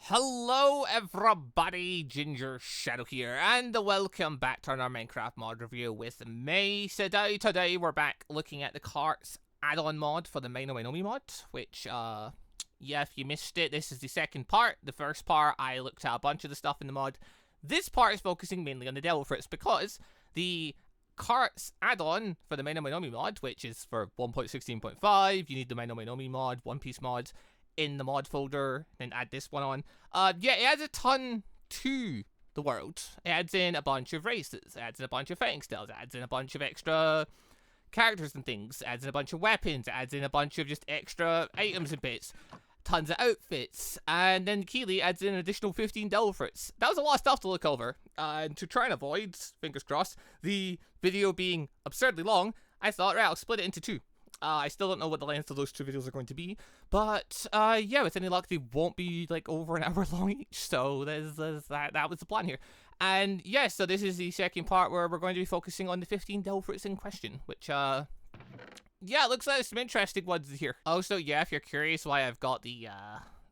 Hello everybody, Gingershadow here, and welcome back to our Minecraft mod review with me. So today we're back looking at the carts add-on mod for the Mainomi mod, which, yeah, if you missed it, this is the second part. The first part, I looked at a bunch of the stuff in the mod. This part is focusing mainly on the devil fruits, because the carts add-on for the Mainomi mod, which is for 1.16.5, you need the Mainomi mod, One Piece mod, in the mod folder, then add this one on. Yeah, it adds a ton to the world. It adds in a bunch of races, it adds in a bunch of fighting styles, it adds in a bunch of extra characters and things, it adds in a bunch of weapons, it adds in a bunch of just extra items and bits, tons of outfits, and then Keely adds in an additional 15 devil fruits. That was a lot of stuff to look over, and to try and avoid, fingers crossed, the video being absurdly long, I thought, right, I'll split it into two. I still don't know what the length of those two videos are going to be, but yeah, with any luck, they won't be like over an hour long each. So that was the plan here. And yeah, so this is the second part where we're going to be focusing on the 15 devil fruits in question, which yeah, it looks like there's some interesting ones here. Also, yeah, if you're curious why I've got the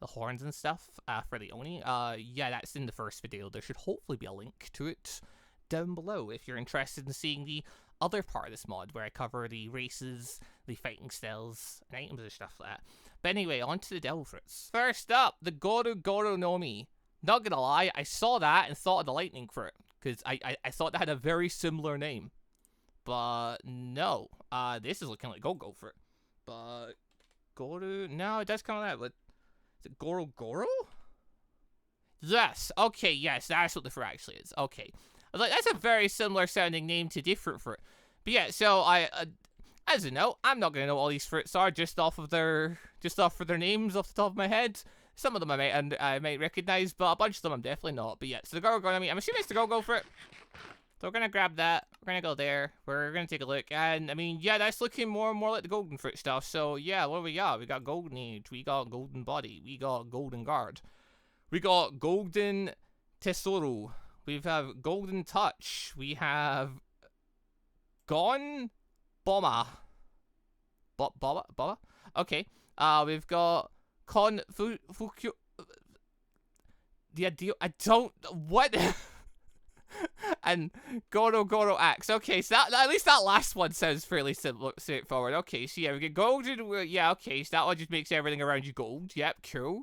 horns and stuff for the Oni, yeah, that's in the first video. There should hopefully be a link to it down below if you're interested in seeing the other part of this mod where I cover the races, the fighting styles, and items and stuff like that. But anyway, on to the devil fruits. First up, the Goro no Mi. Not gonna lie, I saw that and thought of the lightning fruit, because I thought that had a very similar name. But no, this is looking like Go fruit. But Goro, no, it does kind of that, but is it Goro? Yes, okay, yes, that's what the fruit actually is. Okay. I was like, that's a very similar sounding name to different fruit. But yeah, so as a note, I'm not gonna know what all these fruits are just off of their names off the top of my head. Some of them I might recognize, but a bunch of them I'm definitely not. But yeah, so the Goro, I'm assuming it's the Go fruit. So we're gonna grab that. We're gonna go there. We're gonna take a look, and I mean, yeah, that's looking more and more like the golden fruit stuff. So yeah, what do we got? We got golden age. We got golden body. We got golden guard. We got golden tesoro. We have Golden Touch. We have Gone Bomber. Bomber? Okay. We've got Fukyo. I don't. What? And Goro Axe. Okay, so at least that last one sounds fairly straightforward. Okay, so yeah, we get golden. Yeah, okay, so that one just makes everything around you gold. Yep, cool.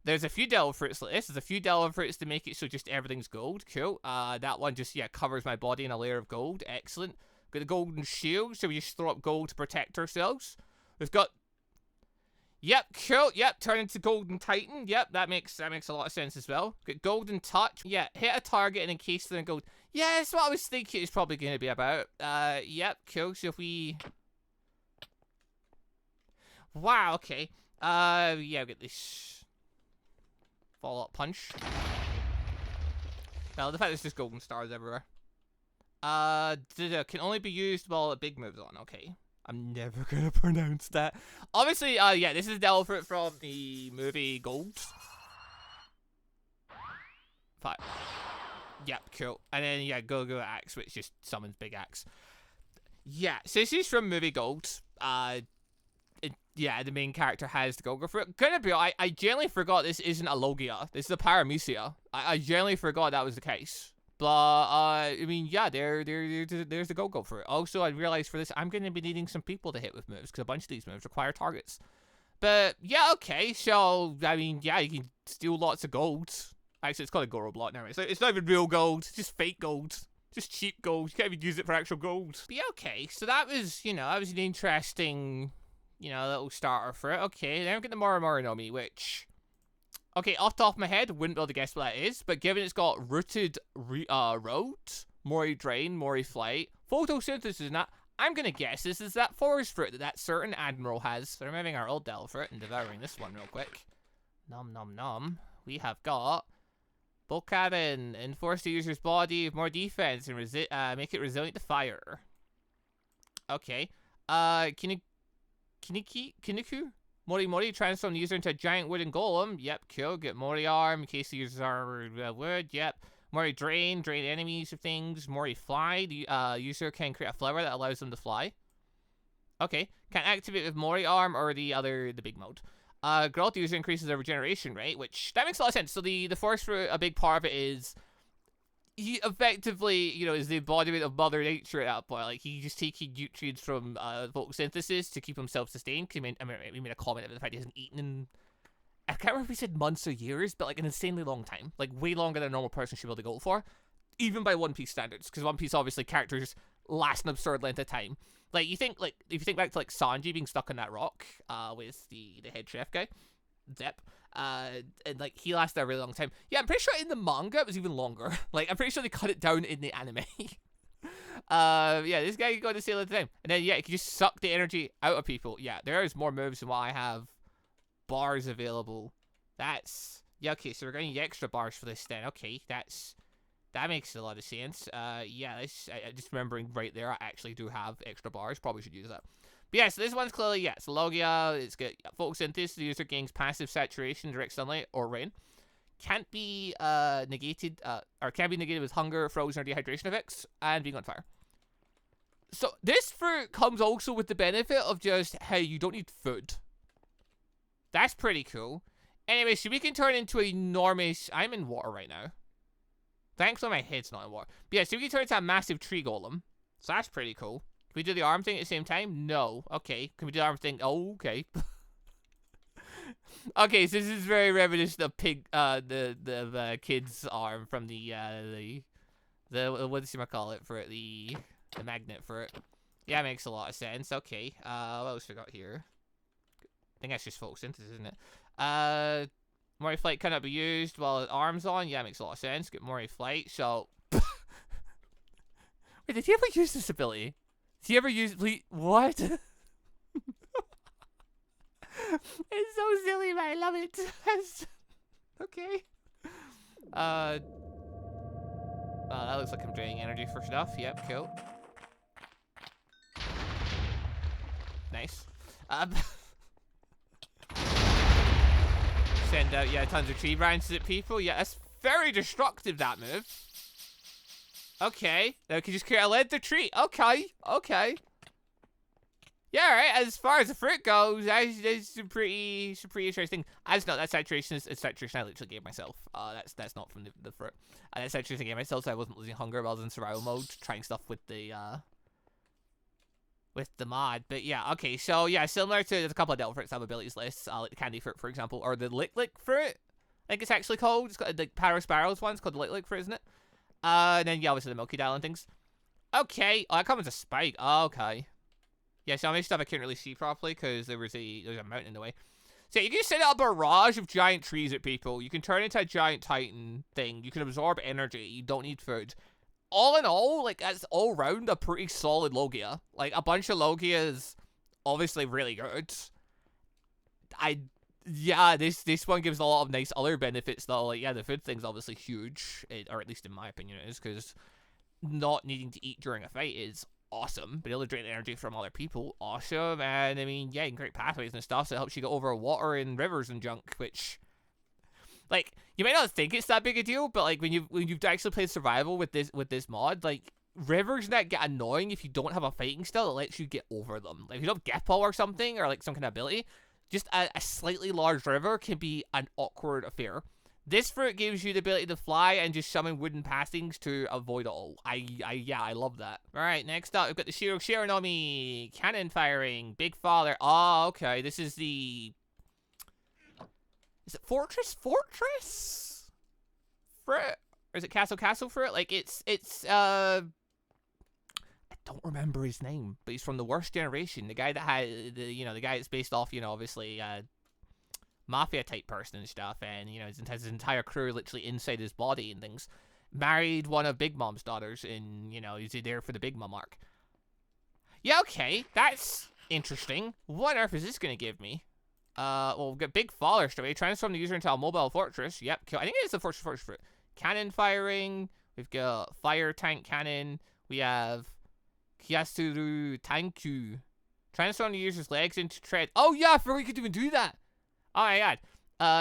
There's a few devil fruits like this. There's a few devil fruits to make it so just everything's gold. Cool. That one just, yeah, covers my body in a layer of gold. Excellent. Got the golden shield, so we just throw up gold to protect ourselves. We've got... Yep, cool. Yep, turn into Golden Titan. Yep, that makes a lot of sense as well. Got Golden Touch. Yeah, hit a target and encase them in gold. Yeah, that's what I was thinking it's probably going to be about. Yep, cool. So if we... Wow, okay. Yeah, we get this... Follow-up punch. Well, the fact there's just golden stars everywhere. Can only be used while a big move's on. Okay. I'm never gonna pronounce that. Obviously, yeah, this is the devil fruit from the movie Gold. 5. Yep, cool. And then, yeah, Go Axe, which just summons Big Axe. Yeah, so this is from movie Gold. Yeah, the main character has the Go fruit. Gonna be, I generally forgot this isn't a Logia. This is a Paramucia. I generally forgot that was the case. But, I mean, yeah, there's the Go fruit. Also, I realized for this, I'm gonna be needing some people to hit with moves, because a bunch of these moves require targets. But, yeah, okay, so, I mean, yeah, you can steal lots of gold. Actually, it's called a Goro block now, right? So it's not even real gold, it's just fake gold. Just cheap gold. You can't even use it for actual gold. But yeah, okay, so that was, you know, that was an interesting... You know, little starter for it. Okay, then we get the Zaromaru no Mi, which... Okay, off the top of my head, wouldn't be able to guess what that is, but given it's got Rooted Road, Mory Drain, Mory Flight, Photosynthesis and that, I'm gonna guess this is that forest fruit that certain admiral has. So removing our old devil fruit and devouring this one real quick. Nom nom nom. We have got... Bulk Cabin, enforce the user's body with more defense and make it resilient to fire. Okay. Kiniku? Mori, transform the user into a giant wooden golem. Yep, cool. Get Mori arm in case the users are wood. Yep. Mory drain enemies of things. Mory fly, the user can create a flower that allows them to fly. Okay, can activate with Mory arm or the big mode. Growth user increases their regeneration rate, which that makes a lot of sense. So the force fruit, a big part of it is he effectively, you know, is the embodiment of Mother Nature at that point. Like, he's just taking nutrients from photosynthesis to keep himself sustained. He made a comment about the fact he hasn't eaten in, I can't remember if he said months or years, but like an insanely long time. Like, way longer than a normal person should be able to go for. Even by One Piece standards. Because One Piece, obviously, characters last an absurd length of time. Like, you think, like, if you think back to, like, Sanji being stuck on that rock with the head chef guy, Zep, and like he lasted a really long time. Yeah, I'm pretty sure in the manga it was even longer. Like, I'm pretty sure they cut it down in the anime. Yeah, this guy can go to sail at the time, and then yeah, he can just suck the energy out of people. Yeah, there's more moves than what I have bars available. That's yeah. Okay, so we're going to get extra bars for this then. Okay, that makes a lot of sense. Yeah, just remembering right there, I actually do have extra bars. Probably should use that. But yeah, so this one's clearly, yeah, it's Logia, it's got photosynthesis, the user gains passive saturation, direct sunlight, or rain. Can't be negated, or can be negated with hunger, frozen, or dehydration effects, and being on fire. So this fruit comes also with the benefit of just, hey, you don't need food. That's pretty cool. Anyway, so we can turn into a enormous, I'm in water right now. Thankfully my head's not in water. But yeah, so we can turn into a massive tree golem. So that's pretty cool. Can we do the arm thing at the same time? No. Okay. Can we do the arm thing? Oh, okay. Okay, so this is very reminiscent of the kid's arm from the what does you call it for it? The magnet for it. Yeah, it makes a lot of sense. Okay. What else we got here? I think that's just photosynthesis, isn't it? Mory flight cannot be used while the arm's on. Yeah, it makes a lot of sense. Get Mory flight. So, wait, did he ever use this ability? Did he ever use what? It's so silly, but I love it. Okay. Oh, that looks like I'm draining energy for stuff. Yep, cool. Nice. Send out, yeah, tons of tree branches at people. Yeah, that's very destructive, that move. Okay. Now we can just create a lead the tree. Okay. Okay. Yeah, alright. As far as the fruit goes, that's some pretty interesting. As no, that saturation is saturation I literally gave myself. That's not from the fruit. That saturation I gave myself, so I wasn't losing hunger while I was in survival mode, trying stuff with the mod. But yeah, okay. So yeah, similar to there's a couple of devil fruits that have abilities lists, like the candy fruit, for example, or the lick fruit. I think it's actually called. It's got like Paris Barrels one. It's called the lick fruit, isn't it? And then yeah, obviously the Milky Dial and things. Okay. Oh, that comes with a spike. Okay. Yeah, so I made stuff I couldn't really see properly because there's a mountain in the way. So you can set out a barrage of giant trees at people. You can turn into a giant titan thing. You can absorb energy. You don't need food. All in all, like, that's all round a pretty solid Logia. Like, a bunch of Logias, obviously really good. Yeah, this one gives a lot of nice other benefits, though. Like, yeah, the food thing's obviously huge, or at least in my opinion it is, because not needing to eat during a fight is awesome. But able to drain energy from other people, awesome. And, I mean, yeah, you can create pathways and stuff, so it helps you get over water and rivers and junk, which... Like, you might not think it's that big a deal, but like when you've actually played survival with this mod, like rivers that get annoying if you don't have a fighting style that lets you get over them. Like if you don't have Geppo or something, or like some kind of ability, just a slightly large river can be an awkward affair. This fruit gives you the ability to fly and just summon wooden passings to avoid it all. Yeah, I love that. All right, next up we've got the Shiranui cannon firing, big father. Oh, okay, this is the. Is it Fortress fruit? Or is it Castle fruit? Like, it's, I don't remember his name, but he's from the worst generation. The guy that had, the guy that's based off, obviously, mafia type person and stuff, and, his entire crew literally inside his body and things. Married one of Big Mom's daughters, and, he's there for the Big Mom arc. Yeah, okay, that's interesting. What on earth is this gonna give me? Well, we've got Big Father straight away. Transform the user into a mobile fortress. Yep, I think it is the fortress fruit. Cannon firing. We've got fire tank cannon. We have Kyasuru Tanku. Transform the user's legs into tread. Oh yeah, I forgot you could even do that. Oh my god.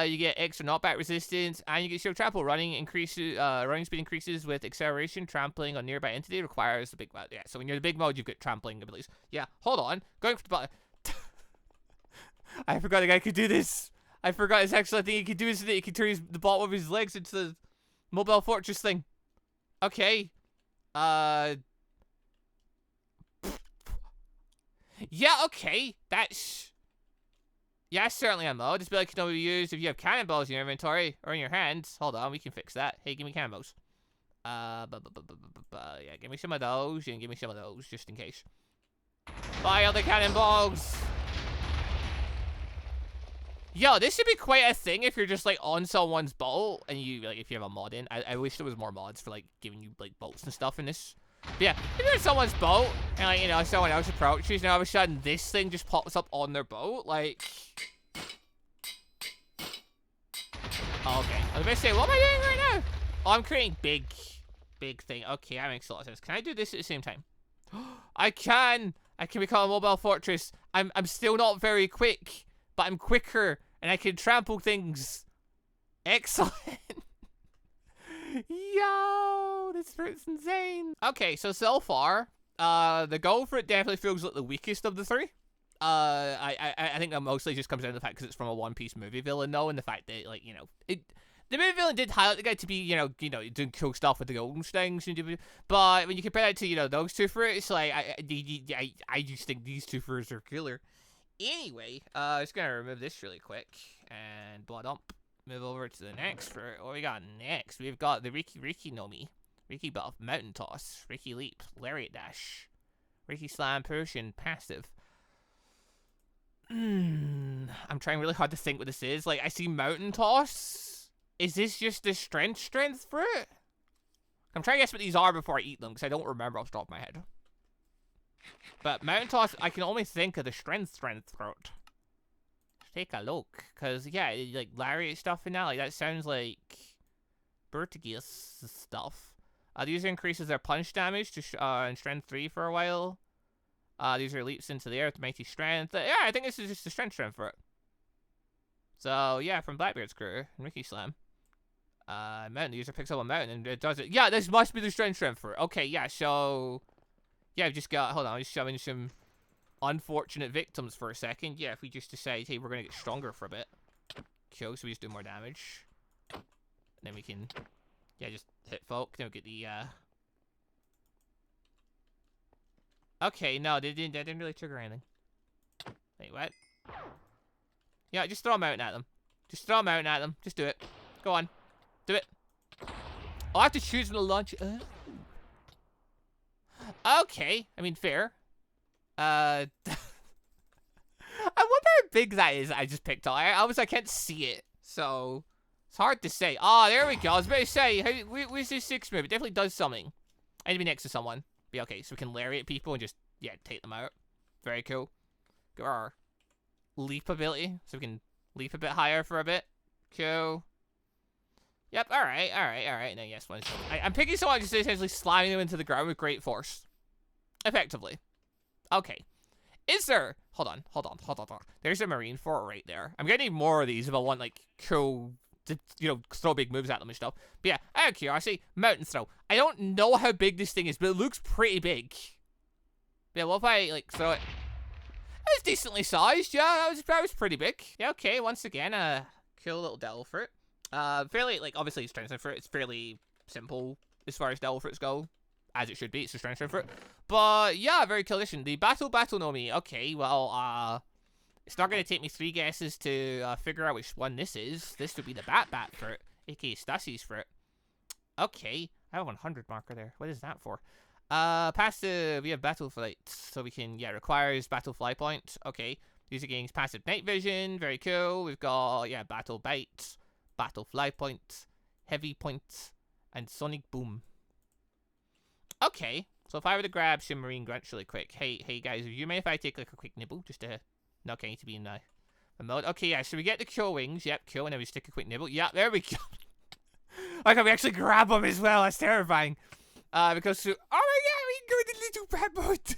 You get extra knockback resistance, and you get shield trample. Running speed increases with acceleration. Trampling on nearby entity requires the big mode. Yeah, so when you're the big mode, you've got trampling abilities. Yeah, hold on. Going for the button. I forgot the guy could do this. I forgot his actual thing he could do is that he could turn the bottom of his legs into the mobile fortress thing. Okay. Yeah, okay. That's... Yeah, certainly a mode. This ability can only be used if you have cannonballs in your inventory or in your hands. Hold on, we can fix that. Hey, give me cannonballs. Yeah, give me some of those and give me some of those just in case. Fire the cannonballs! Yo, this should be quite a thing if you're just like on someone's boat and you like if you have a mod in. I wish there was more mods for like giving you like boats and stuff in this. But yeah, if you're in someone's boat and like, you know, someone else approaches and all of a sudden this thing just pops up on their boat, like... Oh, okay, I was about to say, what am I doing right now? Oh, I'm creating big thing. Okay, that makes a lot of sense. Can I do this at the same time? I can become a mobile fortress. I'm still not very quick, but I'm quicker and I can trample things. Excellent. Yo, this fruit's insane. Okay, so far, the goal for it definitely feels like the weakest of the three. I think that mostly just comes down to the fact because it's from a One Piece movie villain, though, and the fact that, like, you know, the movie villain did highlight the guy to be, you know, doing cool stuff with the golden stings, but when you compare that to, you know, those two fruits, like, I just think these two fruits are killer. Anyway, just gonna remove this really quick, and blood up. Move over to the next fruit. What we got next? We've got the Riki Nomi, Riki Buff, Mountain Toss, Riki Leap, Lariat Dash, Riki Slam, Potion, Passive. I'm trying really hard to think what this is. Like, I see Mountain Toss. Is this just the strength fruit? I'm trying to guess what these are before I eat them, because I don't remember off the top of my head. But Mountain Toss, I can only think of the strength fruit. Take a look, because, yeah, like, Lariat stuff and that, like, that sounds like Bertigius stuff. The user increases their punch damage to in Strength 3 for a while. The user leaps into the air with mighty strength. Yeah, I think this is just the strength for it. So, yeah, from Blackbeard's crew, Riki Slam. Mountain, the user picks up a mountain and it does it. Yeah, this must be the strength for it. Okay, yeah, so... Yeah, I've just got... Hold on, I'm just shoving some unfortunate victims for a second. Yeah, if we just decide, hey, we're going to get stronger for a bit. Cool, so we just do more damage. And then we can... Yeah, just hit folk. Then we get the, Okay, no, that didn't really trigger anything. Wait, what? Yeah, just throw a mountain at them. Just throw a mountain at them. Just do it. Go on. Do it. I'll have to choose when to launch it. Okay. I mean, fair. I wonder how big that is I just picked up. I can't see it. So, it's hard to say. Ah, there we go. I was about to say, where's this 6 move? It definitely does something. I need to be next to someone. Be okay, so we can lariat people and just, yeah, take them out. Very cool. Go our leap ability, so we can leap a bit higher for a bit. Cool. Yep, alright. No, yes, I'm picking someone just essentially slamming them into the ground with great force. Effectively. Okay. Is there... Hold on. There's a marine fort right there. I'm gonna need more of these if I want, like, cool... to, you know, throw big moves at them and stuff. But yeah, out of curiosity, mountain throw. I don't know how big this thing is, but it looks pretty big. But yeah, what if I, like, throw it? It was decently sized, yeah, that was pretty big. Yeah, okay, once again, cool little devil fruit. Fairly, like, obviously it's strength fruit. It's fairly simple as far as devil fruits go, as it should be. It's a strength fruit. But yeah, very cool addition. The battle Nomi. Okay, well, it's not going to take me 3 guesses to figure out which one this is. This would be the Bat fruit, aka Stassi's fruit. Okay, I have a 100 marker there. What is that for? Passive, we have Battle Flight, so we can, yeah, requires Battle Fly Point. Okay, user gains passive night vision, very cool. We've got, yeah, Battle Bite, Battle Fly Point, Heavy Point, and Sonic Boom. Okay, so if I were to grab some Marine Grunts really quick. Hey guys, would you mind if I take, like, a quick nibble, just to... No, okay, I need to be in the mode. Okay, yeah, so we get the Cure Wings. Yep, cool, and then we stick a quick nibble. Yeah, there we go. I can actually grab them as well. That's terrifying. Because, oh my god, we can go to the little bat mode.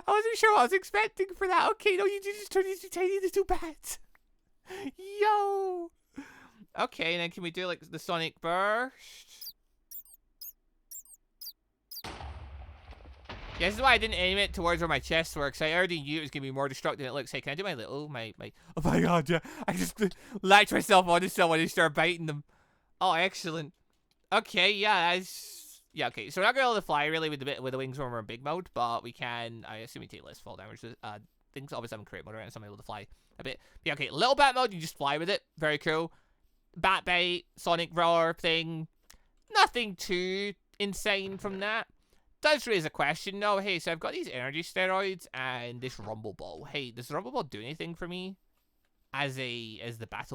I wasn't sure what I was expecting for that. Okay, no, you just turn into tiny little bats. Yo. Okay, and then can we do, like, the Sonic Burst? Yeah, this is why I didn't aim it towards where my chest works. I already knew it was going to be more destructive than it looks. Hey, can I do my little, my... Oh my god, yeah. I just latched myself onto someone and start biting them. Oh, excellent. Okay, yeah, yeah, okay. So we're not going to be able to fly, really, with the wings when we're in big mode, but we can... I assume we take less fall damage. Things obviously I'm in create mode, right? So I'm able to fly a bit. But yeah, okay, little bat mode, you just fly with it. Very cool. Bat bite, sonic roar thing. Nothing too insane from that. Does raise a question though. Hey, so I've got these energy steroids and this rumble ball. Hey, does the rumble ball do anything for me as the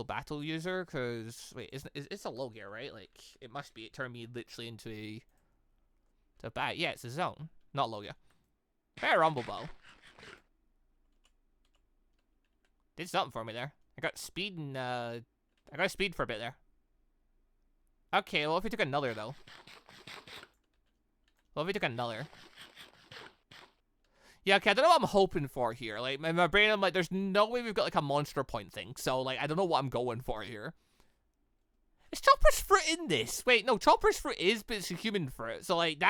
battle user? Because wait, it's a Loia, right? Like it must be. It turned me literally into a bat. Yeah, it's a zone, not Loia. Fair rumble ball. Did something for me there. I got speed and I got speed for a bit there. Okay, well if we took another though. What if we took another? Yeah, okay, I don't know what I'm hoping for here. Like, my brain, I'm like, there's no way we've got, like, a monster point thing. So, like, I don't know what I'm going for here. Is Chopper's fruit in this? Wait, no, Chopper's fruit is, but it's a human fruit. So, like,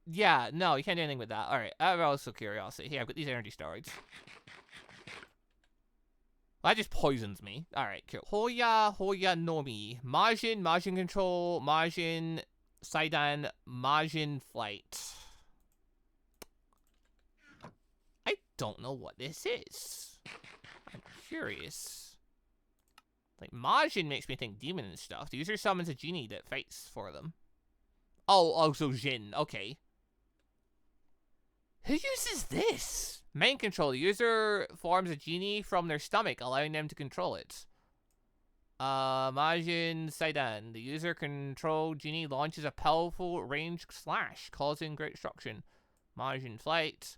yeah, no, you can't do anything with that. Alright, I have also curiosity. Here, I've got these energy steroids. Well, that just poisons me. Alright, cool. Hoya Nomi. Majin control, Majin... Saidan, Majin flight. I don't know what this is. I'm curious. Like, Majin makes me think demon and stuff. The user summons a genie that fights for them. Oh, also Jin. Okay. Who uses this? Mind control. The user forms a genie from their stomach, allowing them to control it. Majin Saidan. The user control genie launches a powerful ranged slash, causing great destruction. Majin flight.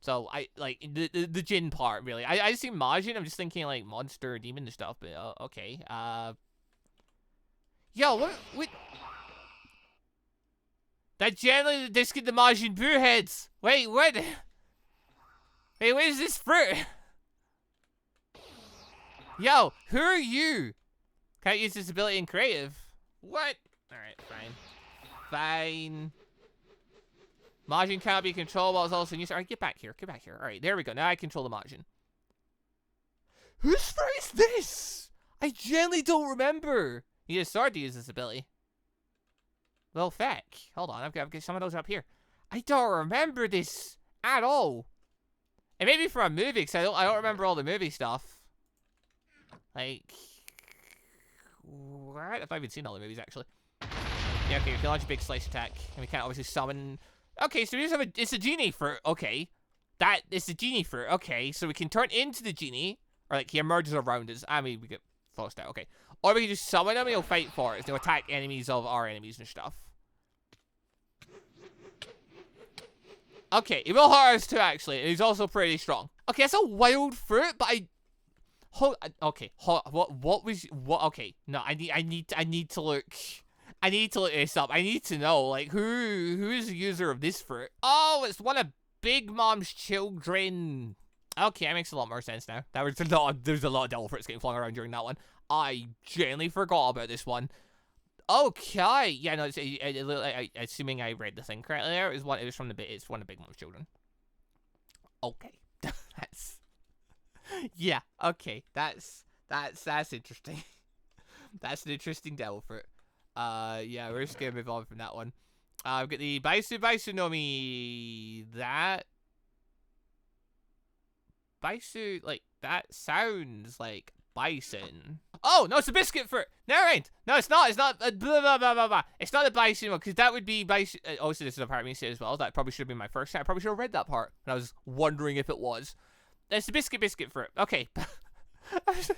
So, I, like, the Jin part, really. I see Majin, I'm just thinking, like, monster, demon and stuff, but, okay. Yo, what? That generally just get the Majin Buu heads. Wait, what? Hey, where's this fruit? Yo, who are you? Can't use this ability in creative. What? Alright, fine. Majin cannot be controlled while it's also used. Alright, get back here. Alright, there we go. Now I control the Majin. Whose fruit is this? I genuinely don't remember. You need a sword to use this ability. Well, feck. Hold on, I've got some of those up here. I don't remember this at all. It may be from a movie, because I don't remember all the movie stuff. Like, what? I've not even seen all the movies, actually. Yeah, okay, we can launch a big slice attack, and we can't obviously summon... Okay, so we just have it's a genie fruit, okay. It's a genie fruit, okay, so we can turn into the genie, or like, he emerges around us. I mean, we get forced out, okay. Or we can just summon him and he'll fight for us. He'll attack enemies of our enemies and stuff. Okay, he will hurt us too, actually, and he's also pretty strong. Okay, that's a wild fruit, but okay, okay, no, I need to look this up. I need to know, like, who is the user of this fruit? Oh, it's one of Big Mom's children. Okay, that makes a lot more sense now. There's a lot of devil fruits getting flung around during that one. I genuinely forgot about this one. Okay, yeah, no, assuming I read the thing correctly there, it's one of Big Mom's children. Okay, that's... Yeah, okay, that's interesting. That's an interesting devil fruit. Yeah, we're just gonna move on from that one. I've got the Bisu no Mi. Bisu, like, that sounds like bison. Oh, no, it's a biscuit fruit. Never mind. No, it's not. It's not. Blah, blah, blah, blah, blah. It's not a bison one, because that would be bison. Oh, so this is a part of me say as well. That probably should have been my first time. I probably should have read that part. And I was wondering if it was. It's a biscuit fruit. Okay. Bison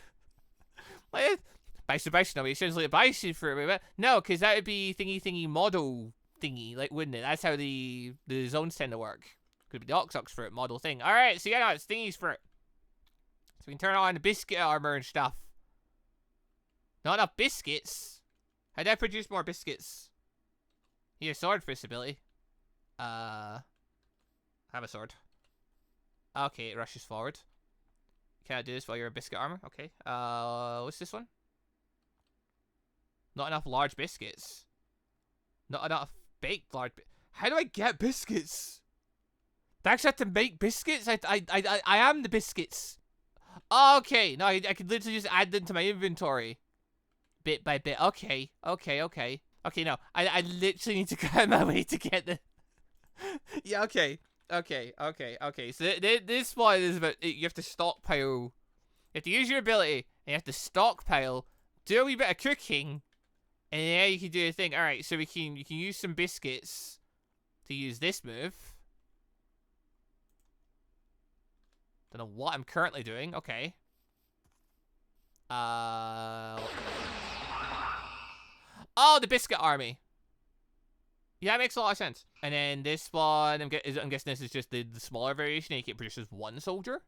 no Mi. Essentially a bison fruit. No, because that would be thingy model thingy, like, wouldn't it? That's how the zones tend to work. Could be the Ox fruit model thing. Alright, so yeah, no, it's thingy's fruit. So we can turn on the biscuit armor and stuff. Not enough biscuits. How do I produce more biscuits? Need a sword for this ability. Have a sword. Okay, it rushes forward. Can I do this while you're in biscuit armor? Okay. What's this one? Not enough large biscuits. Not enough baked large. How do I get biscuits? Do I actually have to make biscuits? I am the biscuits. Okay, no, I could literally just add them to my inventory. Bit by bit. Okay, okay, okay. Okay, no, I literally need to go out of my way to get the... Yeah, okay. Okay, okay, okay. So this one is about... You have to stockpile. You have to use your ability, and you have to stockpile, do a wee bit of cooking, and then you can do a thing. Alright, so you can use some biscuits to use this move. Don't know what I'm currently doing. Okay. Oh, the biscuit army. Yeah, it makes a lot of sense. And then this one, I'm guessing this is just the smaller variation. It produces one soldier.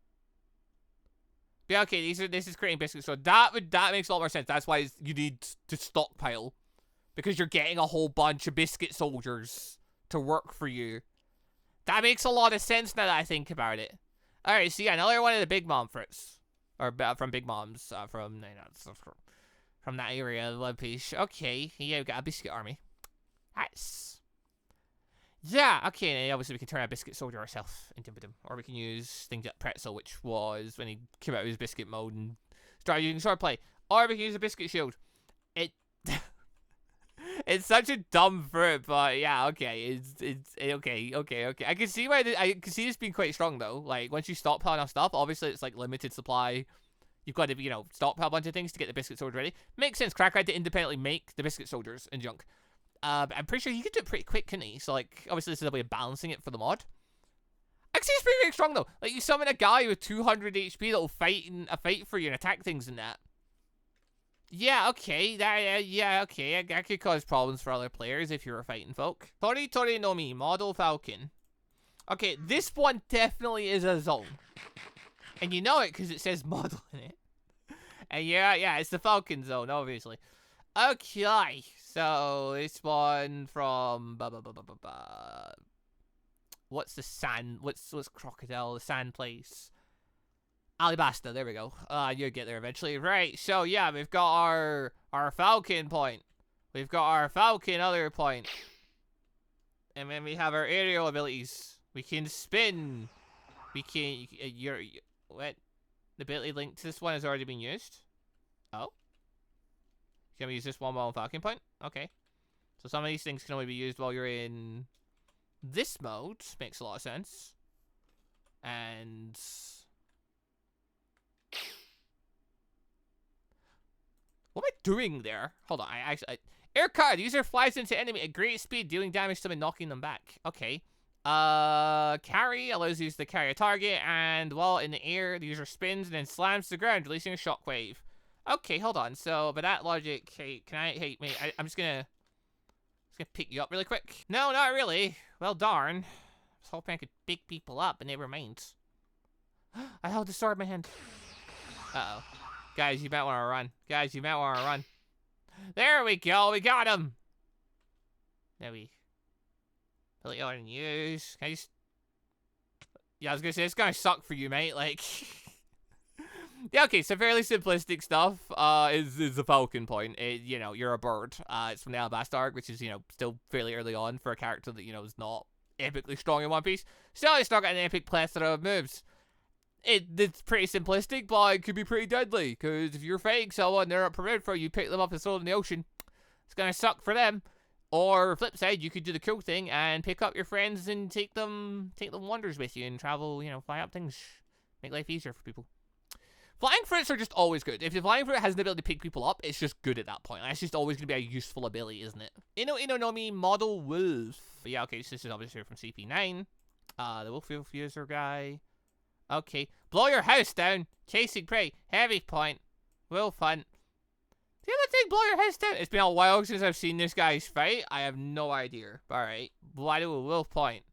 But yeah, okay, this is creating biscuits, so that makes a lot more sense. That's why you need to stockpile, because you're getting a whole bunch of biscuit soldiers to work for you. That makes a lot of sense now that I think about it. All right, so yeah, another one of the Big Mom fruits, or from Big Moms, from that area of One Piece. Okay, yeah, we've got a biscuit army. Nice. Yeah, okay, and obviously we can turn our biscuit soldier ourselves into them, or we can use things like Pretzel, which was when he came out of his biscuit mode and started using swordplay, or we can use a biscuit shield. It's such a dumb fruit, but yeah, okay, it's okay. I can see why I can see this being quite strong though. Like once you stockpile enough stuff, obviously it's like limited supply. You've got to stockpile a bunch of things to get the biscuit soldier ready. Makes sense. Crack had to independently make the biscuit soldiers and junk. But I'm pretty sure he could do it pretty quick, couldn't he? So, like, obviously this is a way of balancing it for the mod. Actually, it's pretty strong, though. Like, you summon a guy with 200 HP that'll fight for you and attack things and that. Yeah, okay. Yeah, okay. That could cause problems for other players if you were fighting folk. Tori Tori no Mi, model Falcon. Okay, this one definitely is a zone. And you know it because it says model in it. And yeah, it's the Falcon zone, obviously. Okay, so this one from what's the sand? What's crocodile? The sand place. Alabasta. There we go. You'll get there eventually, right? So yeah, we've got our Falcon point. We've got our Falcon other point, and then we have our aerial abilities. We can spin. We can. What? The ability linked to this one has already been used. Oh. Can we use this one while on Falcon point? Okay. So some of these things can only be used while you're in this mode. Makes a lot of sense. And... what am I doing there? Hold on. Air card. User flies into enemy at great speed, dealing damage to them and knocking them back. Okay. Carry allows you to carry a target, and while in the air, the user spins and then slams to the ground, releasing a shockwave. Okay, hold on. So, by that logic, hey, mate, I'm just gonna pick you up really quick. No, not really. Well, darn. I was hoping I could pick people up, and never mind. I held the sword in my hand. Uh-oh. Guys, you might want to run. Guys, you might want to run. There we go. We got him. There we... ability I didn't use. Can I just... yeah, I was gonna say, it's gonna suck for you, mate. Like... yeah, okay, so fairly simplistic stuff is the Falcon point. You're a bird. It's from the Alabasta arc, which is, still fairly early on for a character that, is not epically strong in One Piece. Still, it's not got an epic plethora of moves. It's pretty simplistic, but it could be pretty deadly, because if you're fighting someone and they're not prepared for you, pick them up and throw them in the ocean. It's gonna suck for them. Or, flip side, you could do the cool thing and pick up your friends and take them wonders with you and travel, fly up things. Make life easier for people. Flying fruits are just always good. If the flying fruit has an ability to pick people up, it's just good at that point. That's just always going to be a useful ability, isn't it? Ino no Mi model wolf. But yeah, okay, so this is obviously from CP9. The wolf user guy. Okay. Blow your house down. Chasing prey. Heavy point. Wolf hunt. The other thing, blow your house down. It's been a while since I've seen this guy's fight. I have no idea. Alright. Why do a wolf point?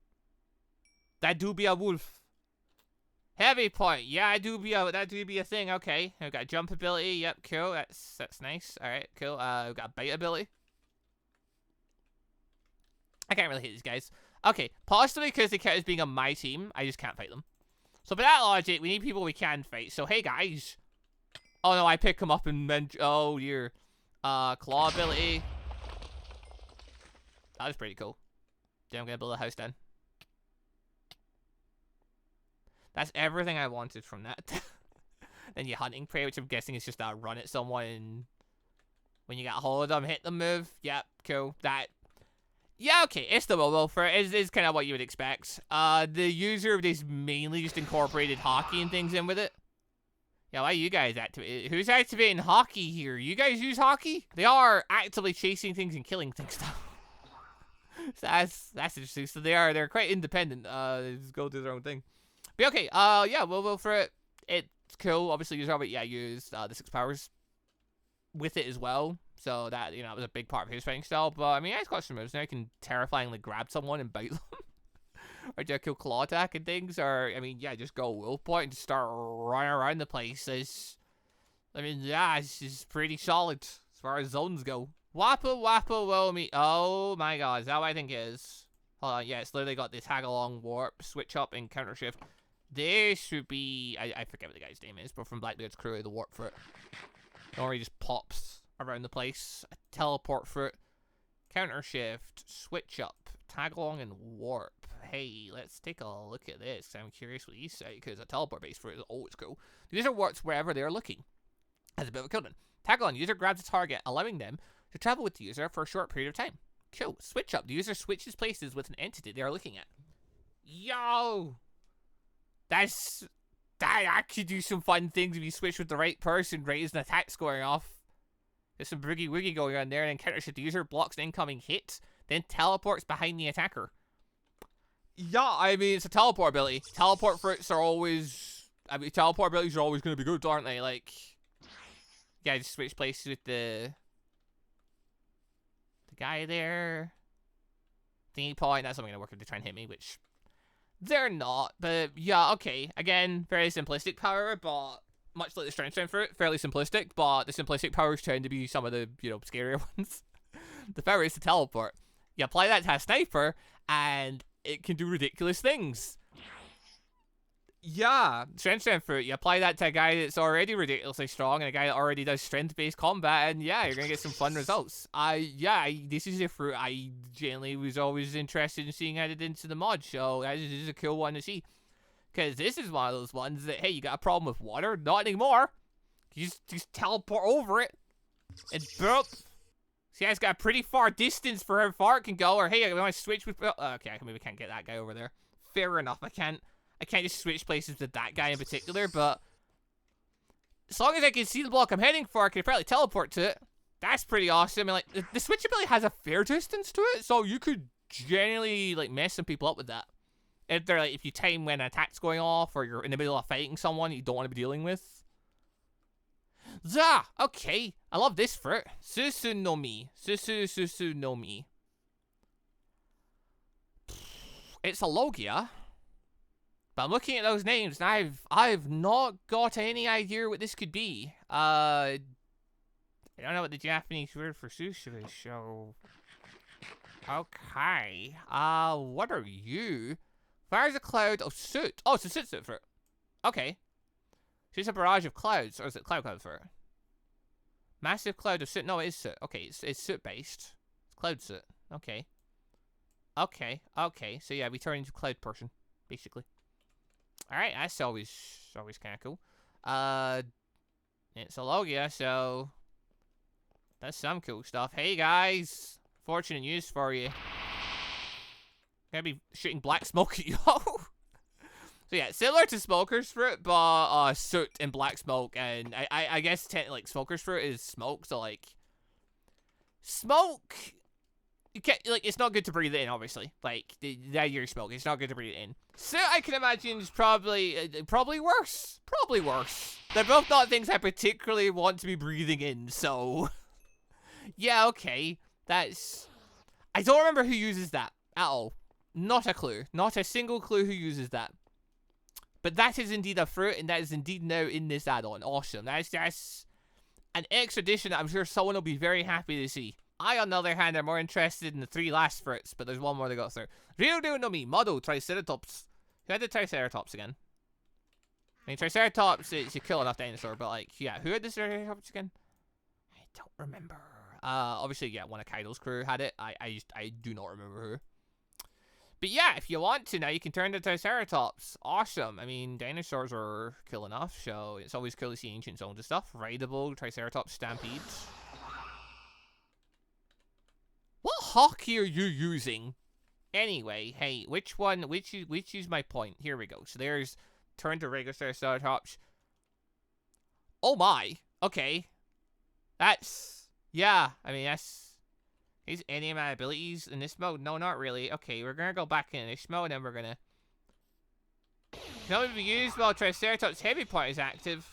That do be a wolf. Heavy point. Yeah, that do be a thing. Okay. We've got jump ability. Yep, cool. That's nice. Alright, cool. We've got bite ability. I can't really hit these guys. Okay, possibly because they count as being on my team, I just can't fight them. So by that logic, we need people we can fight. So hey guys. Oh no, I pick them up and then oh dear. Claw ability. That was pretty cool. Then I'm gonna build a house then. That's everything I wanted from that. Then you hunting prey, which I'm guessing is just that run at someone and when you get a hold of them, hit the move. Yep, cool. That. Yeah, okay, it's the mobile for it. It's kind of what you would expect. The user is mainly just incorporated hockey and things in with it. Yeah, why you guys activate? Who's activating hockey here? You guys use hockey? They are actively chasing things and killing things now. So that's interesting. So they're quite independent. They just go do their own thing. But okay, yeah, we'll for it. It's cool. Obviously, use the 6 powers with it as well. So that, you know, it was a big part of his fighting style. But I mean, he's got some moves now. He can terrifyingly grab someone and bite them. Or do a cool claw attack and things. Or, I mean, yeah, just go will point and just start running around the place. I mean, yeah, it's just pretty solid as far as zones go. Wappa will me. Oh my god, is that what I think it is? Hold on, yeah, it's literally got the tag along, warp, switch up, and counter shift. This should be, I forget what the guy's name is, but from Blackbeard's crew, the warp fruit. Or he just pops around the place. A teleport fruit, counter shift, switch up, tag along, and warp. Hey, let's take a look at this. I'm curious what you say, because a teleport based fruit is always cool. The user warps wherever they are looking. As a bit of a cooldown. Tag along, user grabs a target, allowing them to travel with the user for a short period of time. Cool. Switch up, the user switches places with an entity they are looking at. Yo! That could do some fun things if you switch with the right person, right as an attack's going off. There's some boogie woogie going on there, and then counter shift. The user blocks an incoming hit, then teleports behind the attacker. Yeah, I mean, it's a teleport ability. Teleport fruits are always... I mean, teleport abilities are always going to be good, aren't they? Like, yeah, just switch places with the guy there. Thingy point, that's something going to work if they try and hit me, which... They're not, but yeah, okay. Again, very simplistic power, but much like the strength fruit, fairly simplistic, but the simplistic powers tend to be some of the, you know, scarier ones. The power is to teleport. You apply that to a sniper, and it can do ridiculous things. Yeah, strength fruit, you apply that to a guy that's already ridiculously strong, and a guy that already does strength-based combat, and yeah, you're gonna get some fun results. This is a fruit I genuinely was always interested in seeing added into the mod, so this is a cool one to see. Because this is one of those ones that, hey, you got a problem with water? Not anymore. You just teleport over it, and boop. See, it's got a pretty far distance for how far it can go, or hey, I want to switch with... okay, maybe we can't get that guy over there. Fair enough, I can't just switch places with that guy in particular, but as long as I can see the block I'm heading for, I can apparently teleport to it. That's pretty awesome. I mean, like, the switch ability has a fair distance to it, so you could generally, like, mess some people up with that. If you time when an attack's going off, or you're in the middle of fighting someone you don't want to be dealing with. Okay. I love this fruit. Susu no Mi. Susu no Mi. It's a Logia. But I'm looking at those names, and I've not got any idea what this could be. I don't know what the Japanese word for susu is, so... Okay. What are you? Fires a cloud of soot. Oh, it's a soot fruit. Okay. Shoots a barrage of clouds, or is it cloud fruit? Massive cloud of soot. No, it is soot. Okay, it's soot-based. It's cloud soot. Okay. Okay. So yeah, we turn into cloud person, basically. Alright, that's always kind of cool. It's a Logia, so that's some cool stuff. Hey guys, fortunate news for you. Gonna be shooting black smoke at you. So yeah, similar to Smoker's Fruit, but soot and black smoke, and I guess like Smoker's Fruit is smoke, so like smoke. You can't, like, it's not good to breathe in, obviously. Like, that you're smoking, it's not good to breathe in. So I can imagine it's probably worse. Probably worse. They're both not things I particularly want to be breathing in, so... Yeah, okay. That's... I don't remember who uses that at all. Not a clue. Not a single clue who uses that. But that is indeed a fruit, and that is indeed now in this add-on. Awesome. That's an extra addition that I'm sure someone will be very happy to see. I, on the other hand, are more interested in the 3 last fruits, but there's one more they got through. Ryudo no Mi, Model, Triceratops. Who had the Triceratops again? I mean, Triceratops is a cool enough dinosaur, but like, yeah, who had the Triceratops again? I don't remember. Obviously, yeah, one of Kaido's crew had it. I do not remember who. But yeah, if you want to now, you can turn into Triceratops. Awesome. I mean, dinosaurs are cool enough, so it's always cool to see ancient zones and stuff. Rideable Triceratops Stampede. What hockey are you using? Anyway, hey, which is my point? Here we go. So there's turn to regular Triceratops. Oh my. Okay. That's, yeah, I mean, that's, is any of my abilities in this mode? No, not really. Okay, we're gonna go back in this mode, and then we're gonna, can only be used while Triceratops heavy part is active.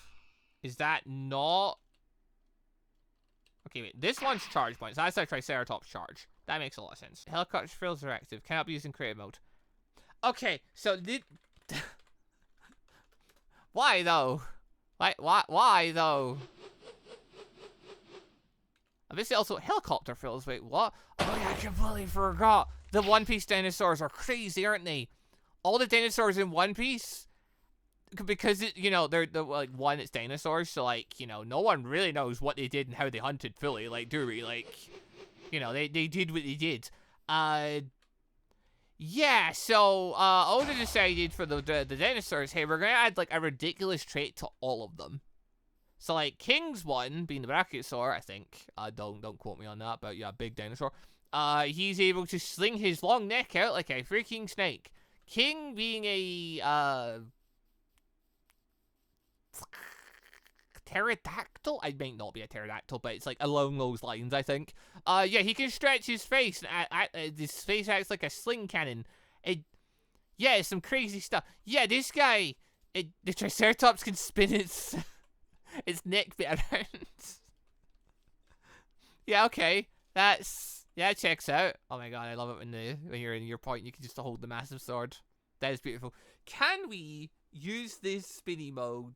Is that not? Okay, wait, this one's charge points. That's a Triceratops charge. That makes a lot of sense. Helicopter frills are active. Cannot be used in creative mode. Okay, so did... Why though? Why though? Obviously also helicopter frills. Wait, what? Oh yeah, I completely forgot. The One Piece dinosaurs are crazy, aren't they? All the dinosaurs in One Piece, because it, you know, they're like, one, it's dinosaurs, so like, you know, no one really knows what they did and how they hunted fully. Like, do we? Like, you know, they did what they did. Yeah, so Oda decided for the dinosaurs, hey, we're gonna add like a ridiculous trait to all of them. So like King's one, being the Brachiosaur, I think. Don't quote me on that, but yeah, big dinosaur. He's able to sling his long neck out like a freaking snake. King being a pterodactyl? I might not be a pterodactyl, but it's like along those lines, I think. Yeah, he can stretch his face, and his face acts like a sling cannon. Yeah, it's some crazy stuff. Yeah, this guy, the Triceratops can spin its its neck bit around. Yeah, okay, yeah, checks out. Oh my god, I love it when you're in your point, you can just hold the massive sword. That is beautiful. Can we use this spinny mode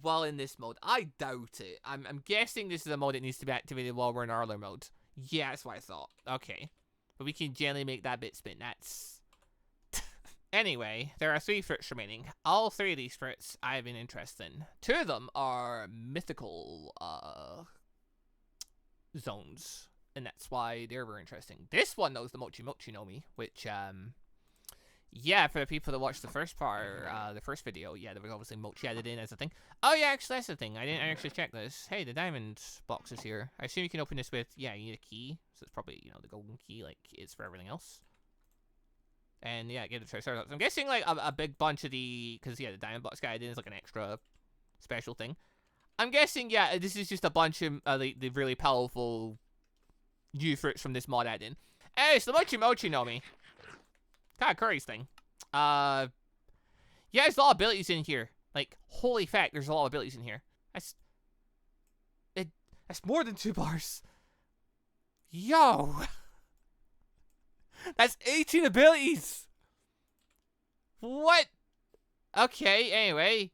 while in this mode? I doubt it. I'm guessing this is a mode that needs to be activated while we're in Arler mode. Yeah, that's what I thought. Okay. But we can generally make that bit spin. That's... Anyway, there are 3 fruits remaining. All 3 of these fruits I've been interested in. 2 of them are mythical zones. And that's why they're very interesting. This one, though, is the Mochi no Mi, which, yeah, for the people that watched the first part, the first video, yeah, there was obviously Mochi added in as a thing. Oh, yeah, actually, that's the thing. I didn't actually check this. Hey, the diamond box is here. I assume you can open this with, yeah, you need a key. So it's probably, you know, the golden key, like it's for everything else. And, yeah, get the Triceratops. I'm guessing, like, a big bunch of the, because, yeah, the diamond box guy is like an extra special thing. I'm guessing, yeah, this is just a bunch of the really powerful new fruits from this mod add-in. Hey, it's the Mochi no Mi. Kind of curry's thing. Yeah, there's a lot of abilities in here. Like, holy fact, there's a lot of abilities in here. That's more than 2 bars. Yo! That's 18 abilities! What? Okay, anyway.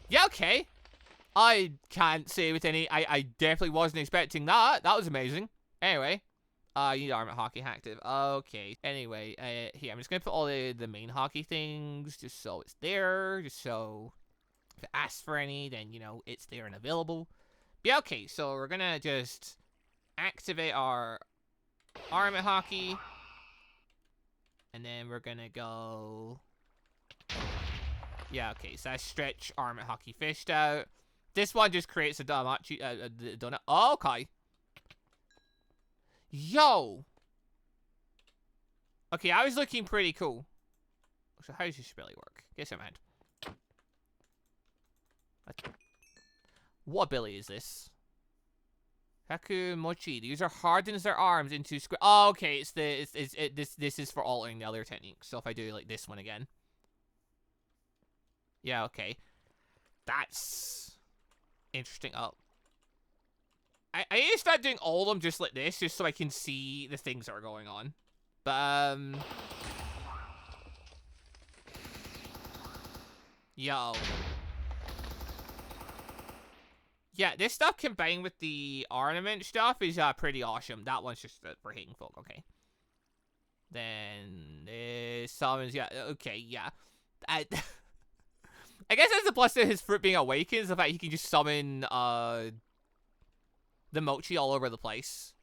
Yeah, okay. I can't say with any... I definitely wasn't expecting that. That was amazing. Anyway. You need armor hockey active. Okay. Anyway, here, I'm just gonna put all the main hockey things just so it's there. Just so if it asks for any, then, you know, it's there and available. But yeah, okay. So we're gonna just activate our armor hockey. And then we're gonna go... Yeah, okay. So I stretch armor hockey fished out. This one just creates a donut. Oh, okay. Yo! Okay, I was looking pretty cool. So how does this really work? Guess I'm hand. What ability is this? Haku Mochi. These are hardens their arms into square. Oh, okay. This is for altering the other technique. So if I do like this one again. Yeah, okay. That's interesting. Oh. I need to start doing all of them just like this, just so I can see the things that are going on. But, yo. Yeah, this stuff combined with the ornament stuff is pretty awesome. That one's just for hating folk, okay. Then this summons, yeah, okay, yeah. I guess that's the plus to his fruit being awakened, is the fact he can just summon, the Mochi all over the place.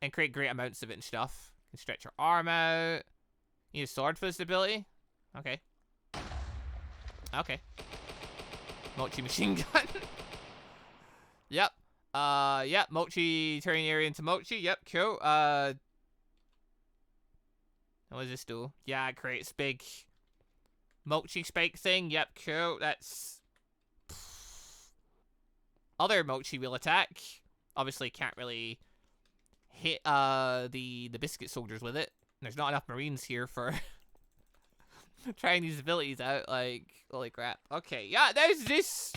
And create great amounts of it and stuff. You can stretch your arm out. Need a sword for this ability? Okay. Okay. Mochi machine gun. Yep. Yep. Mochi turning area into Mochi. Yep, cool. What does this do? Yeah, it creates big Mochi spike thing. Yep, cool. That's... Other Mochi will attack. Obviously can't really hit the biscuit soldiers with it. There's not enough Marines here for trying these abilities out. Like, holy crap. Okay, yeah, there's this.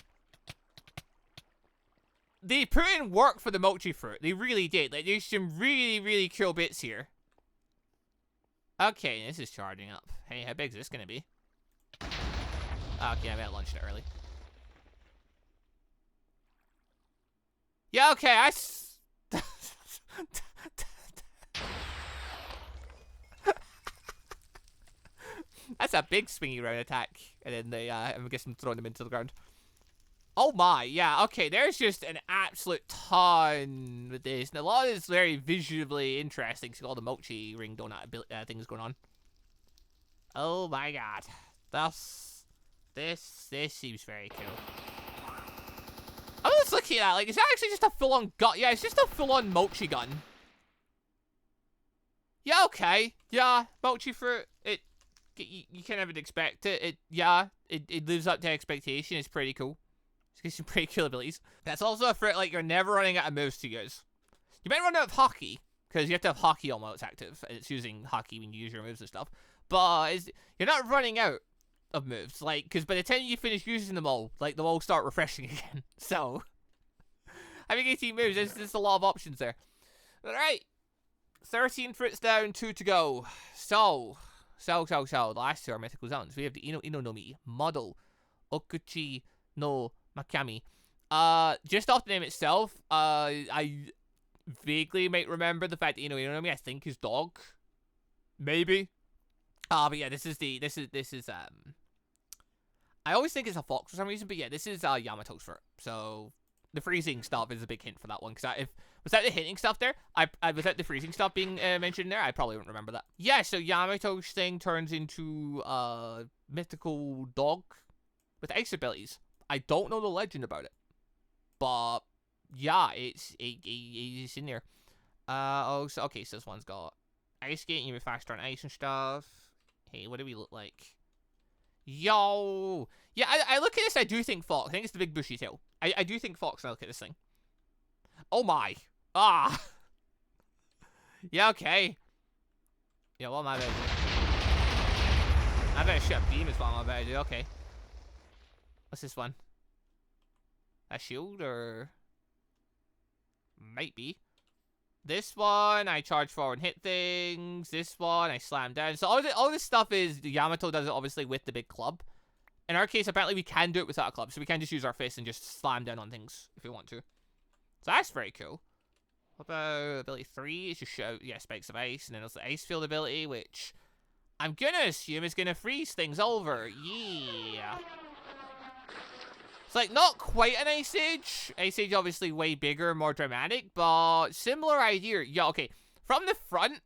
They put in work for the Mochi fruit. They really did. Like, there's some really, really cool bits here. Okay, this is charging up. Hey, how big is this gonna be? Okay, I launched it early. Yeah, okay, That's a big swingy round attack. And then they, I guess I'm throwing them into the ground. Oh my, yeah, okay, there's just an absolute ton with this. And a lot of it's very visually interesting. See all the Mochi ring donut things going on. Oh my god. This seems very cool. I was just looking at that, like, is that actually just a full-on gun? Yeah, it's just a full-on Mochi gun. Yeah, okay. Yeah, Mochi fruit, you kind of would expect it. It lives up to expectation. It's pretty cool. It's got some pretty cool abilities. That's also a fruit, like, you're never running out of moves to use. You might run out of hockey, because you have to have hockey on while it's active, and it's using hockey when you use your moves and stuff. But you're not running out of moves, like, because by the time you finish using them all, like, they'll all start refreshing again. So, having 18 moves, there's a lot of options there. Alright. 13 fruits down, 2 to go. So, the last two are mythical zones. We have the Ino no Mi, Model, Okuchi no Makami. Just off the name itself, I vaguely might remember the fact that Ino no Mi, I think, is dog. Maybe. But yeah, this is I always think it's a fox for some reason, but yeah, this is Yamato's fruit. So the freezing stuff is a big hint for that one, because without the hinting stuff there, without the freezing stuff being mentioned there, I probably wouldn't remember that. Yeah, so Yamato's thing turns into mythical dog with ice abilities. I don't know the legend about it, but yeah, it's in there. Oh, so okay, so this one's got ice skating, you move faster on ice and stuff. Hey, what do we look like? Yo! Yeah, I look at this, I do think Fox. I think it's the big bushy tail. I do think Fox when I look at this thing. Oh my. Ah! Yeah, okay. Yeah, what am I about to do? I better shoot a beam is what I'm about to do, okay. What's this one? A shield, or... Might be. This one, I charge forward and hit things. This one, I slam down. So all this stuff is, Yamato does it obviously with the big club. In our case, apparently we can do it without a club. So we can just use our fist and just slam down on things if we want to. So that's very cool. What about ability 3? It's just show, yeah, spikes of ice. And then there's the ice field ability, which I'm gonna assume is gonna freeze things over. Yeah. It's like not quite an Ice Age. Ice Age obviously way bigger, more dramatic, but similar idea. Yeah, okay. From the front,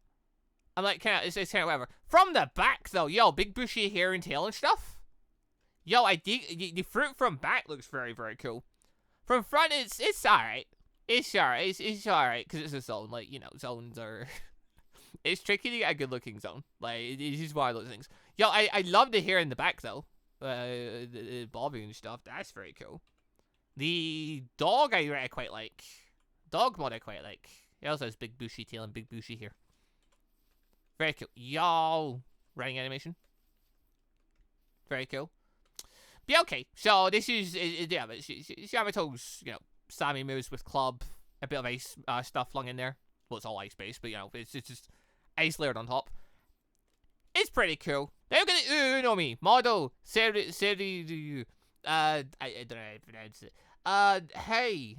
I'm like, it's kind of whatever. From the back though, yo, big bushy hair and tail and stuff. Yo, the fruit from back looks very, very cool. From front, it's alright. It's alright. It's alright because it's a zone. Like, you know, zones are. It's tricky to get a good looking zone. Like, it's just one of those things. Yo, I love the hair in the back though. The bobbing and stuff, that's very cool. The dog I quite like. Dog mod I quite like. He also has big bushy tail and big bushy hair. Very cool. Yo, running animation. Very cool. But yeah, okay, so this is, yeah, but it's Yamato's, you know, Sammy moves with club, a bit of ice stuff flung in there. Well, it's all ice based, but you know, it's just ice layered on top. It's pretty cool. They're gonna know me. Model Seri I don't know how to pronounce it. Hey,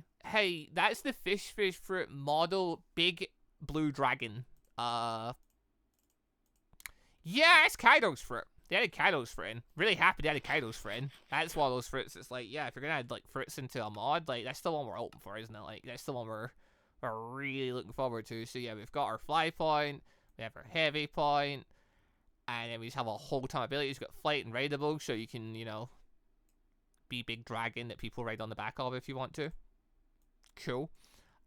that's the fish fruit model big blue dragon. Yeah, it's Kaido's fruit. They added Kaido's fruit in. Really happy they added Kaido's fruit in. That's one of those fruits that's like, yeah, if you're gonna add like fruits into a mod, like that's the one we're hoping for, isn't it? Like that's the one we're really looking forward to. So yeah, we've got our fly point, we have our heavy point, and then we just have a whole ton of abilities. We've got flight and rideable, so you can, you know, be big dragon that people ride on the back of if you want to. Cool.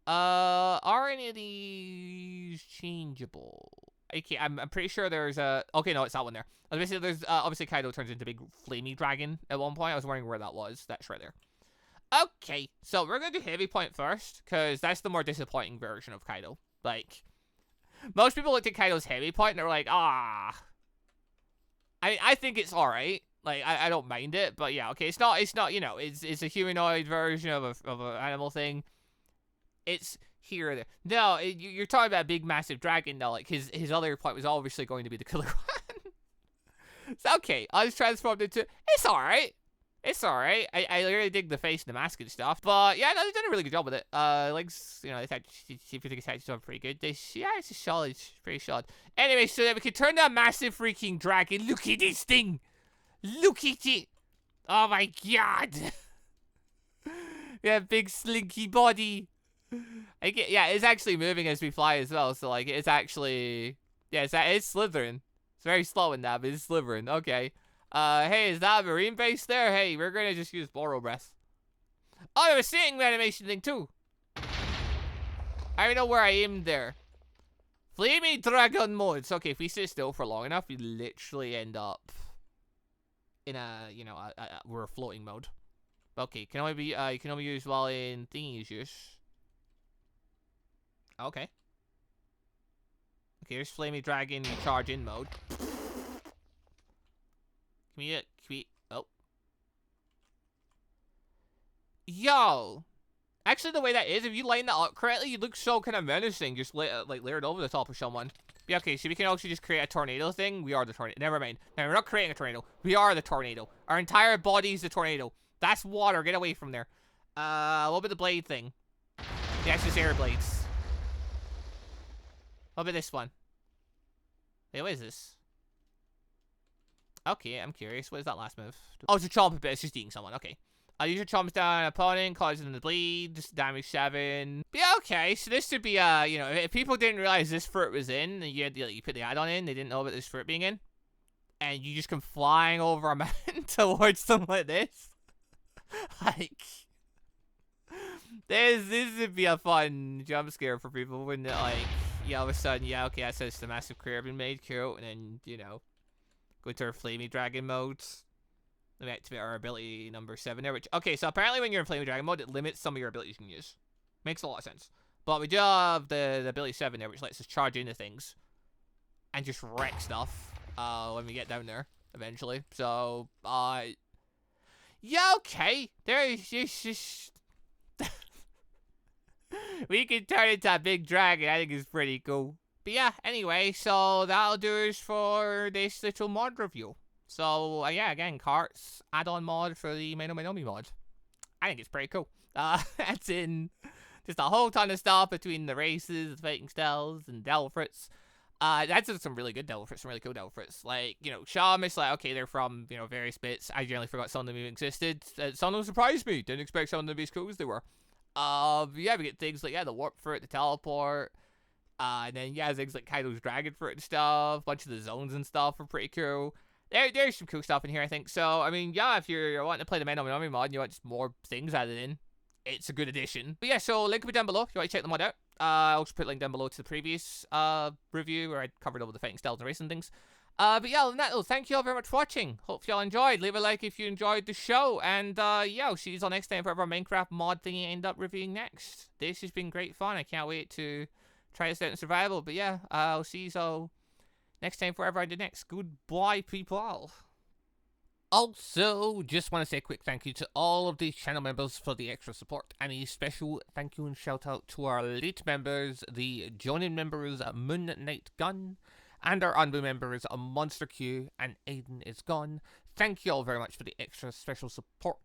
Are any of these changeable? Okay, I'm pretty sure there's a... Okay, no, it's that one there. I was gonna say there's... obviously, Kaido turns into a big flamey dragon at one point. I was wondering where that was. That's right there. Okay, so we're gonna do heavy point first, because that's the more disappointing version of Kaido. Like, most people looked at Kaido's heavy point and they're like, ah. I think it's alright. Like, I don't mind it, but yeah, okay, it's not, you know, it's a humanoid version of an animal thing. It's here or there. No, you're talking about a big, massive dragon, though. Like, his other point was obviously going to be the killer one. It's okay. I was transformed into... It's alright. It's alright. I really dig the face and the mask and stuff. But, yeah, no, they've done a really good job with it. Legs, you know, if you think it's actually done pretty good. Yeah, it's a solid. It's pretty solid. Anyway, so that we can turn that massive freaking dragon. Look at this thing. Look at it. Oh, my God. Yeah, big, slinky body. Yeah, it's actually moving as we fly as well, so like it's actually, yeah, it's slithering. It's very slow in that, but it's slithering. Okay. Hey, is that a marine base there? Hey, we're gonna just use Goro breath. Oh, there was seeing animation thing too. I don't know where I aimed there. Flamey dragon modes. Okay, if we sit still for long enough, we literally end up in a, you know, we're a floating mode. Okay, can only be you can only use while in thingies use. Okay. Okay, here's Flamey Dragon charge in mode. Can we, oh. Yo! Actually, the way that is, if you line that up correctly, you look so kind of menacing, just like layered over the top of someone. Yeah, okay, so we can also just create a tornado thing. We are the tornado. Never mind. No, we're not creating a tornado. We are the tornado. Our entire body is the tornado. That's water. Get away from there. What about the blade thing? Yeah, it's just air blades. What about this one? Wait, what is this? Okay, I'm curious. What is that last move? Oh, it's a chomp, but it's just eating someone. Okay. Use your chomps down an opponent, causing them to bleed, just damage 7. But yeah, okay, so this should be, you know, if people didn't realize this fruit was in, and you put the add-on in, they didn't know about this fruit being in, and you just come flying over a mountain towards them like this. Like, this would be a fun jump scare for people, wouldn't it? Like, yeah, all of a sudden, yeah, okay, that says the massive career been made, cool, and then, you know, go to our Flamey Dragon mode. Let me activate our ability number 7 there, which, okay, so apparently when you're in Flamey Dragon mode, it limits some of your abilities you can use. Makes a lot of sense. But we do have the ability 7 there, which lets us charge into things and just wreck stuff when we get down there, eventually. So, yeah, okay. There's just... we can turn into a big dragon. I think it's pretty cool. But yeah, anyway, so that'll do us for this little mod review. So, yeah, again, carts, add-on mod for the Maino Mainomi mod. I think it's pretty cool. That's in just a whole ton of stuff between the races, the fighting styles, and Devil Fruits. That's some really good Devil Fruits, some really cool Devil Fruits. Like, you know, Shamus, like, okay, they're from, you know, various bits. I generally forgot some of them even existed. Some of them surprised me. Didn't expect some of them to be as cool as they were. Yeah, we get things like, yeah, the Warp Fruit, the Teleport. And then, yeah, things like Kaido's Dragon Fruit and stuff. A bunch of the zones and stuff are pretty cool. There's some cool stuff in here, I think. So, I mean, yeah, if you're wanting to play the Maino Mainomi mod and you want just more things added in, it's a good addition. But yeah, so link will be down below if you want to check the mod out. I'll also put a link down below to the previous review where I covered all the fighting styles and racing things. But yeah, other than that, thank you all very much for watching. Hope you all enjoyed. Leave a like if you enjoyed the show. And yeah, I'll see you all next time for whatever Minecraft mod thing you end up reviewing next. This has been great fun. I can't wait to try this out in survival. But yeah, I'll see you all next time for whatever I do next. Goodbye, people. Also, just want to say a quick thank you to all of the channel members for the extra support. And a special thank you and shout out to our elite members, the joining members Moon Knight Gun, and our ANBU members MonsterQ and AdenIsGone. Thank you all very much for the extra special support.